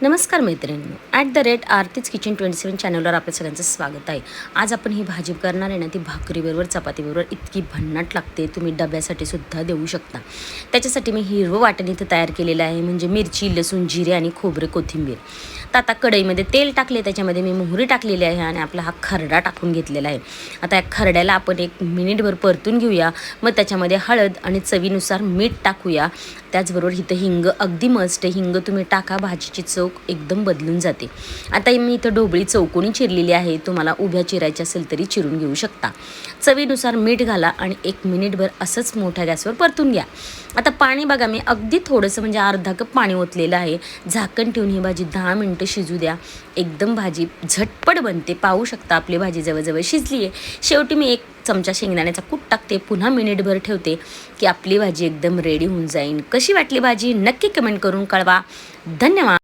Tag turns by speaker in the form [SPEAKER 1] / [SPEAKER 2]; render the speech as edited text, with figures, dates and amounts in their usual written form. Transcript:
[SPEAKER 1] नमस्कार मैत्रिणींनो, @आरतीज किचन 27 चॅनलवर आपल्या सगळ्यांचं स्वागत आहे. आज आपण ही भाजी करणार आहे ना, ती भाकरीबरोबर चपातीबरोबर इतकी भन्नाट लागते, तुम्ही डब्यासाठी सुद्धा देऊ शकता. त्याच्यासाठी मी हिरवं वाटण इथं तयार केलेलं आहे, म्हणजे मिरची, लसूण, जिरे आणि खोबरे, कोथिंबीर. तर आता कढईमध्ये तेल टाकले, त्याच्यामध्ये मी मोहरी टाकलेली आहे आणि आपला हा खरडा टाकून घेतलेला आहे. आता या खरड्याला आपण 1 मिनिटभर परतून घेऊया. मग त्याच्यामध्ये हळद आणि चवीनुसार मीठ टाकूया. त्याचबरोबर इथं हिंग अगदी मस्ट आहे. हिंग तुम्ही टाका, भाजीची चव एकदम बदलून जाते. आता मी इथं ढोबळी चौकोनी चिरलेली आहे, तुम्हाला उभ्या चिरायची असेल तरी चिरून घेऊ शकता. चवीनुसार मीठ घाला आणि 1 मिनिटभर असंच मोठ्या गॅसवर परतून घ्या. आता पाणी बघा, मी अगदी थोडंसं म्हणजे अर्धा कप पाणी ओतलेलं आहे. झाकण ठेवून ही भाजी 10 मिनिटं शिजू द्या. एकदम भाजी झटपट बनते, पाहू शकता आपली भाजी जवळजवळ शिजली आहे. शेवटी मी 1 चमचा शेंगदाण्याचा कूट टाकते, पुन्हा मिनिटभर ठेवते की आपली भाजी एकदम रेडी होऊन जाईल. कशी वाटली भाजी नक्की कमेंट करून कळवा. धन्यवाद.